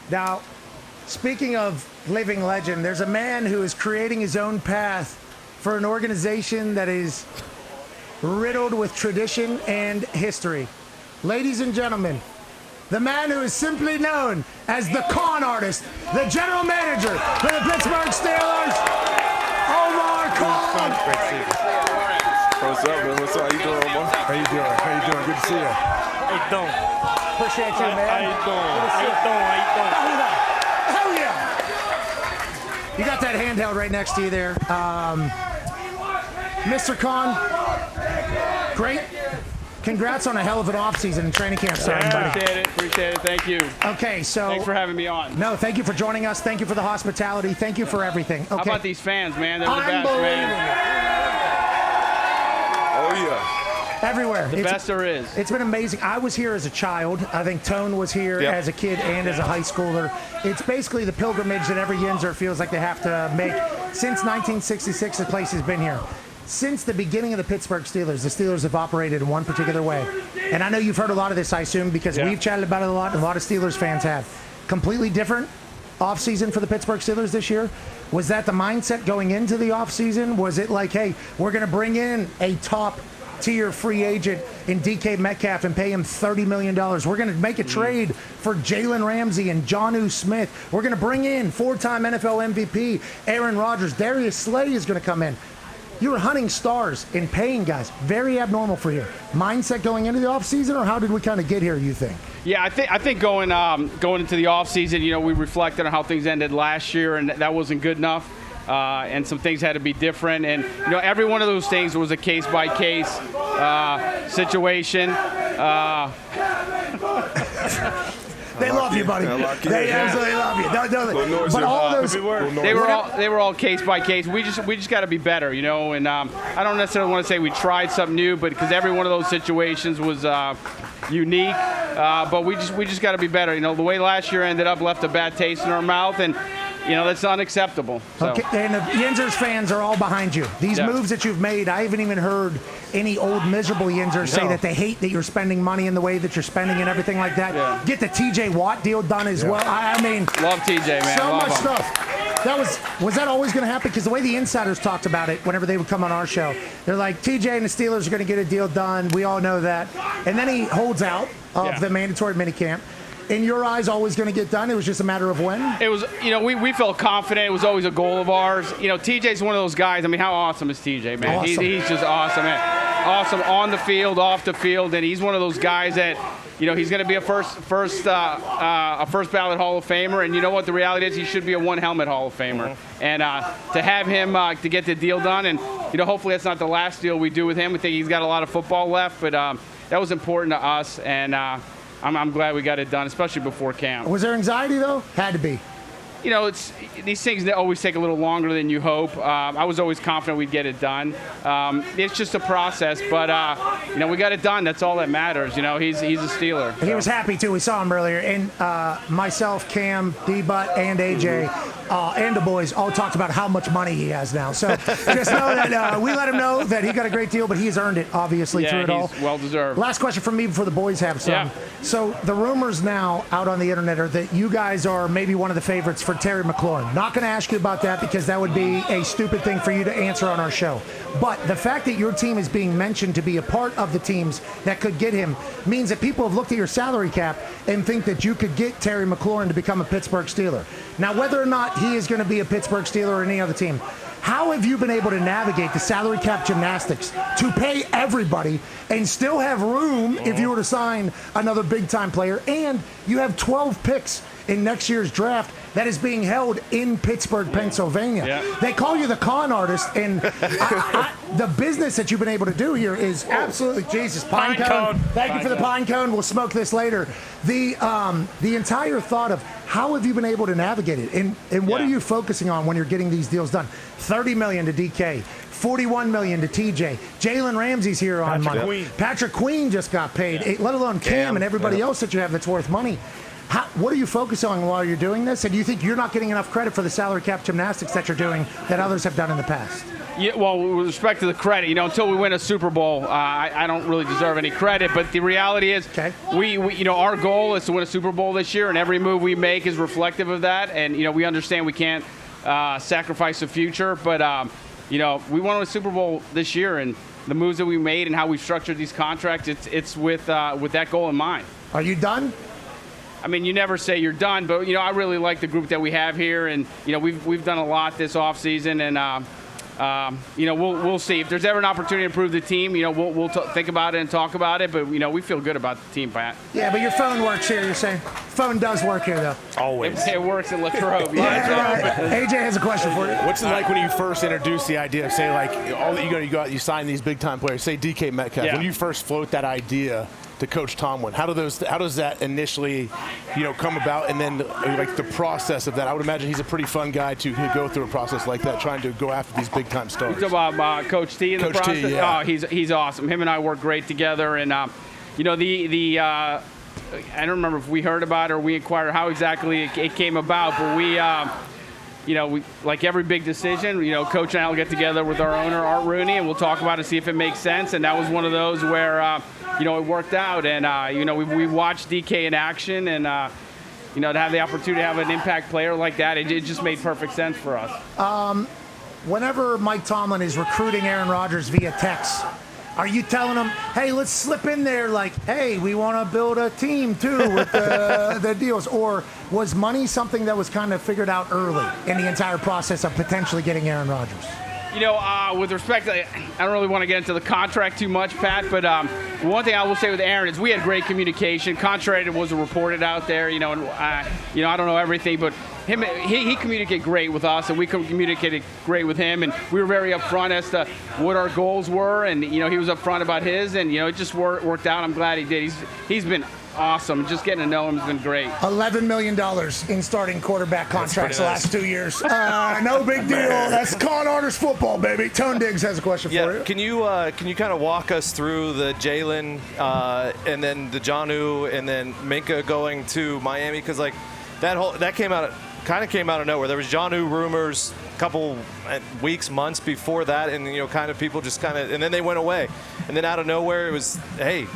Now, speaking of living legend, there's a man who is creating his own path for an organization that is riddled with tradition and history. Ladies and gentlemen, the man who is simply known as the con artist, the general manager for the Pittsburgh Steelers, Omar Khan. What's up, man? What's up? How you doing, Omar? How you doing? How you doing? Good to see you. How you doing? Appreciate you, man. How you doing? Hell yeah! You got that handheld right next to you there. Mr. Khan, great. Congrats on a hell of an offseason and training camp starting, buddy. Appreciate it. Thank you. Okay, so... Thanks for having me on. No, thank you for joining us. Thank you for the hospitality. Thank you for everything. Okay. How about these fans, man? They're the best, man. Oh, yeah. Everywhere. The best there is. It's been amazing. I was here as a child. I think Tone was here as a kid and as a high schooler. It's basically the pilgrimage that every Yinzer feels like they have to make. Since 1966, the place has been here. Since the beginning of the Pittsburgh Steelers, the Steelers have operated in one particular way. And I know you've heard a lot of this, I assume, because we've chatted about it a lot, and a lot of Steelers fans have. Completely different offseason for the Pittsburgh Steelers this year. Was that the mindset going into the offseason? Was it like, hey, we're going to bring in a top-tier free agent in DK Metcalf and pay him $30 million. We're going to make a trade for Jalen Ramsey and Jonnu Smith. We're going to bring in four-time NFL MVP Aaron Rodgers. Darius Slay is going to come in. You were hunting stars and paying guys. Very abnormal for you. Mindset going into the offseason, or how did we kind of get here, you think? Yeah, I think going into the offseason, you know, we reflected on how things ended last year, and that wasn't good enough. And some things had to be different. And, you know, every one of those things was a case-by-case situation. They love you, buddy. They absolutely love you. But all those they were all case by case. We just got to be better, you know. And I don't necessarily want to say we tried something new, but because every one of those situations was unique. But we just got to be better. You know, the way last year ended up left a bad taste in our mouth, and you know, that's unacceptable. So. Okay, and the Yinzers fans are all behind you. These moves that you've made, I haven't even heard any old miserable Yinzers say that they hate that you're spending money in the way that you're spending and everything like that. Yeah. Get the TJ Watt deal done as well. I mean, love TJ, man. So love much him. Stuff. Was that always going to happen? Because the way the insiders talked about it whenever they would come on our show, they're like, TJ and the Steelers are going to get a deal done. We all know that. And then he holds out of the mandatory minicamp. In your eyes, always going to get done? It was just a matter of when? It was, you know, we felt confident. It was always a goal of ours. You know, TJ's one of those guys. I mean, how awesome is TJ, man? Awesome. He's just awesome, man. Awesome on the field, off the field, and he's one of those guys that, you know, he's going to be a first ballot Hall of Famer. And you know what? The reality is he should be a one helmet Hall of Famer. And to have him to get the deal done, and you know, hopefully that's not the last deal we do with him. We think he's got a lot of football left, but that was important to us, and I'm glad we got it done, especially before camp. Was there anxiety, though? Had to be. You know, these things that always take a little longer than you hope. I was always confident we'd get it done. It's just a process, but you know, we got it done. That's all that matters. You know, he's a Steeler. So. He was happy too. We saw him earlier, and myself, Cam, D-Butt, and AJ, and the boys all talked about how much money he has now. So just know that we let him know that he got a great deal, but he's earned it obviously through it all. Well deserved. Last question from me before the boys have some. Yeah. So the rumors now out on the internet are that you guys are maybe one of the favorites for Terry McLaurin. Not going to ask you about that because that would be a stupid thing for you to answer on our show. But the fact that your team is being mentioned to be a part of the teams that could get him means that people have looked at your salary cap and think that you could get Terry McLaurin to become a Pittsburgh Steeler. Now, whether or not he is going to be a Pittsburgh Steeler or any other team, how have you been able to navigate the salary cap gymnastics to pay everybody and still have room if you were to sign another big-time player? And you have 12 picks in next year's draft that is being held in Pittsburgh, Pennsylvania. Yeah. They call you the con artist, and the business that you've been able to do here is absolutely, Jesus, pine cone. Thank you for the pine cone. We'll smoke this later. The entire thought of how have you been able to navigate it, and what are you focusing on when you're getting these deals done? $30 million to DK, $41 million to TJ. Jalen Ramsey's here on Monday. Patrick Queen just got paid, let alone Cam and everybody else that you have that's worth money. What are you focusing on while you're doing this? And do you think you're not getting enough credit for the salary cap gymnastics that you're doing that others have done in the past? Yeah, well, with respect to the credit, until we win a Super Bowl, I don't really deserve any credit. But the reality is, we our goal is to win a Super Bowl this year, and every move we make is reflective of that. And we understand we can't sacrifice the future, but we won a Super Bowl this year, and the moves that we made and how we structured these contracts, it's with that goal in mind. Are you done? I mean, you never say you're done, but I really like the group that we have here, and we've done a lot this offseason, and we'll see if there's ever an opportunity to improve the team. We'll think about it and talk about it, but we feel good about the team, Pat. Yeah, but your phone works here. You're saying phone does work here, though. Always. It works in Latrobe. AJ has a question for you. What's it like when you first introduce the idea of, say, like, you sign these big time players, say DK Metcalf, Yeah. when you first float that idea to Coach Tomlin, how does that initially, come about, and then like the process of that? I would imagine he's a pretty fun guy to go through a process like that, trying to go after these big time stars. You talk about Coach T in the process. T, yeah. Oh, he's awesome. Him and I work great together, and I don't remember if we heard about it or we inquired how exactly it came about, but we like every big decision, Coach and I will get together with our owner, Art Rooney, and we'll talk about it, see if it makes sense. And that was one of those where, it worked out. And, we watched DK in action, and, to have the opportunity to have an impact player like that, it just made perfect sense for us. Whenever Mike Tomlin is recruiting Aaron Rodgers via text, are you telling him, hey, let's slip in there like, hey, we want to build a team too with the deals? Or was money something that was kind of figured out early in the entire process of potentially getting Aaron Rodgers? With respect, I don't really want to get into the contract too much, Pat, but one thing I will say with Aaron is we had great communication, contrary to what was reported out there, and I don't know everything, but he communicated great with us, and we communicated great with him, and we were very upfront as to what our goals were, and he was upfront about his, and it just worked out. I'm glad he did. He's been awesome. Just getting to know him has been great. $11 million in starting quarterback contracts the last 2 years. No big deal. That's Con Artist football, baby. Tone Diggs has a question for you. Can you kind of walk us through the Jalen and then the Jonnu and then Minka going to Miami? Because like that came out of nowhere. There was Jonnu rumors a couple weeks, months before that, and people just and then they went away, and then out of nowhere it was, hey,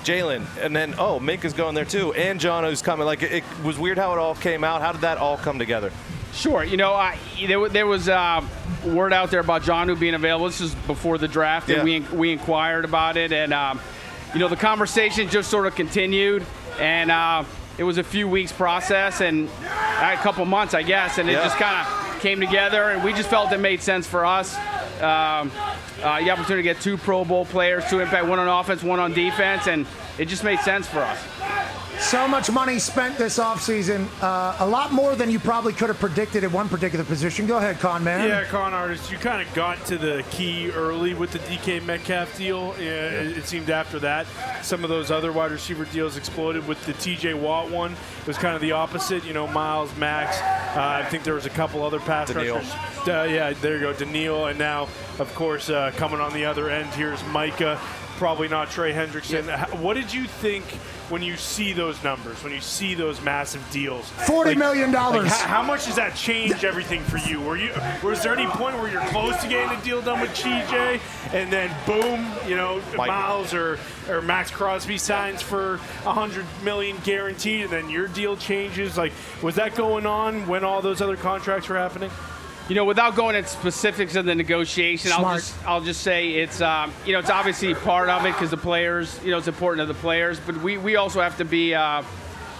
Jalen, and then Minka's going there too, and Jonnu's coming. Like it was weird how it all came out. How did that all come together? Sure. There was word out there about Jonnu being available. This is before the draft, and we inquired about it, and the conversation just sort of continued, and it was a few weeks process and a couple months, I guess, and it just kind of came together, and we just felt it made sense for us. The opportunity to get 2 Pro Bowl players, 2 impact, one on offense, one on defense, and it just made sense for us. So much money spent this offseason, a lot more than you probably could have predicted at one particular position. Go ahead, Con Man. Yeah, Con Artist, you kind of got to the key early with the DK Metcalf deal. It seemed after that, some of those other wide receiver deals exploded. With the TJ Watt one, it was kind of the opposite. Miles, Max. I think there was a couple other pass rushers. Yeah, there you go, Daniil. And now, of course, coming on the other end, here's Micah. Probably not Trey Hendrickson. Yeah. What did you think when you see those numbers, when you see those massive deals? $40 million. How much does that change everything for you? Was there any point where you're close to getting a deal done with TJ, and then boom, Miles or Max Crosby signs for $100 million guaranteed, and then your deal changes? Like, was that going on when all those other contracts were happening? Without going into specifics of the negotiation, I'll just say it's it's obviously part of it because the players, it's important to the players, but we also have to be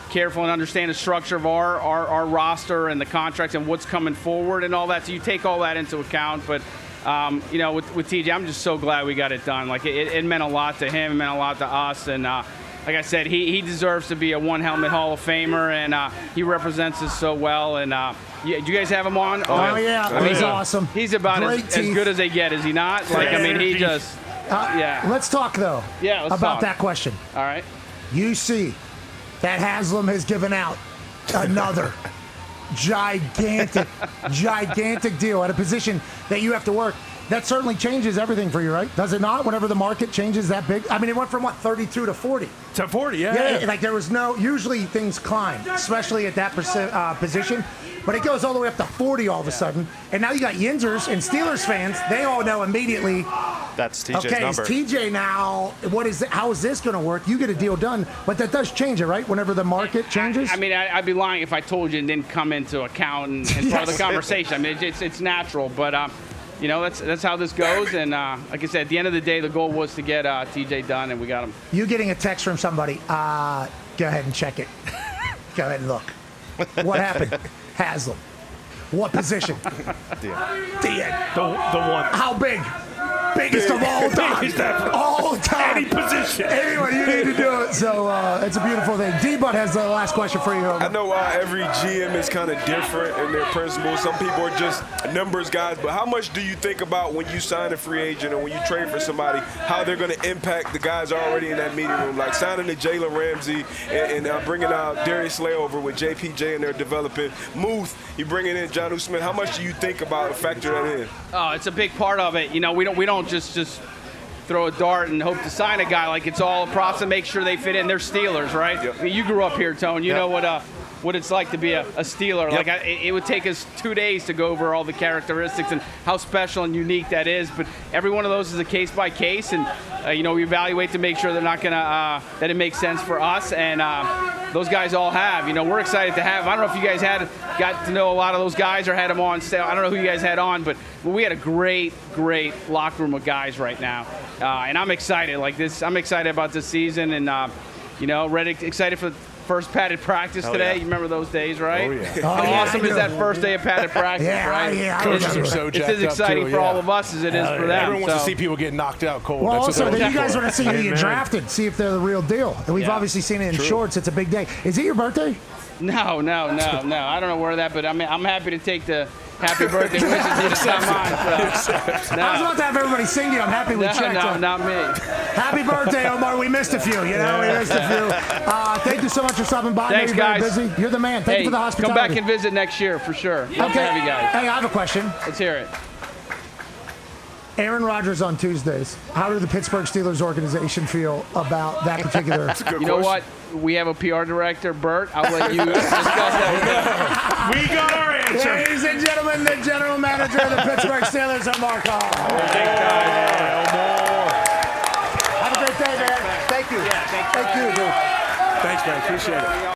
careful and understand the structure of our roster and the contracts and what's coming forward and all that. So you take all that into account, but with TJ, I'm just so glad we got it done. Like it meant a lot to him, it meant a lot to us, and like I said, he deserves to be a one-helmet Hall of Famer, and he represents us so well. And do you guys have him on? Oh, yeah. He's awesome. He's about as good as they get, is he not? He just, yeah. Let's talk, though, about that question. All right. You see that Haslam has given out another gigantic deal at a position that you have to work. That certainly changes everything for you, right? Does it not? Whenever the market changes that big? I mean, it went from, 32 to 40? To 40, yeah. Like there was usually things climb, especially at that position. But it goes all the way up to 40 all of a sudden. And now you got Yinzers and Steelers fans. They all know immediately. That's TJ's okay, number. it's TJ now. How is this going to work? You get a deal done. But that does change it, right? Whenever the market changes? I mean, I'd be lying if I told you and didn't come into account and part of the conversation. I mean, it's natural. But, that's how this goes. And like I said, at the end of the day, the goal was to get TJ done, and we got him. You getting a text from somebody. Go ahead and check it. Go ahead and look. What happened? Haslam. What position? DN. The one. How big? Biggest of all time. All time. Any position. Anyone, you need to do it. So it's a beautiful thing. D-Bud has the last question for you. I know every GM is kind of different in their principles. Some people are just numbers guys, but how much do you think about when you sign a free agent or when you trade for somebody, how they're going to impact the guys already in that meeting room? Like signing to Jalen Ramsey and bringing out Darius Slay over with JPJ and they're developing. Muth, you bringing in Jonnu Smith. How much do you think about factor that in? Oh, it's a big part of it. We don't just throw a dart and hope to sign a guy. Like it's all a process to make sure they fit in. They're Steelers, right? Yep. I mean, you grew up here, Tone. You know what it's like to be a Steeler. Yep. Like it would take us 2 days to go over all the characteristics and how special and unique that is. But every one of those is a case by case, and we evaluate to make sure they're not gonna that it makes sense for us. And those guys all have. We're excited to have. I don't know if you guys got to know a lot of those guys or had them on. I don't know who you guys had on, but we had a great locker room of guys right now, and I'm excited. Like this, I'm excited about this season, and excited for the first padded practice today. Yeah. You remember those days, right? Oh, yeah. How awesome is that first day of padded practice, right? Yeah, Coaches are so It's jacked as up, exciting too, for yeah. all of us as it is for them. Everyone wants to So- see people get knocked out cold. Well, That's what also, they're then you guys for. want to see who you drafted, see if they're the real deal. And we've obviously seen it in shorts. It's a big day. Is it your birthday? No. I don't know where that, but I'm happy to take the happy birthday wishes to come on. I was about to have everybody sing you. I'm happy we checked. No, not me. Happy birthday, Omar. We missed a few. We missed a few. Thank you so much for stopping by. Thanks, You're very guys. busy. You're the man. Thank you for the hospitality. Come back and visit next year for sure. Love to have you guys. Hey, I have a question. Let's hear it. Aaron Rodgers on Tuesdays. How did the Pittsburgh Steelers organization feel about that particular? You know what? We have a PR director, Bert. I'll let you discuss that. We got our answer. Ladies and gentlemen, the general manager of the Pittsburgh Steelers, Omar Khan. Have a great day, man. Thank you. Yeah, thank you. Thank you, dude. Thanks, man. Appreciate it.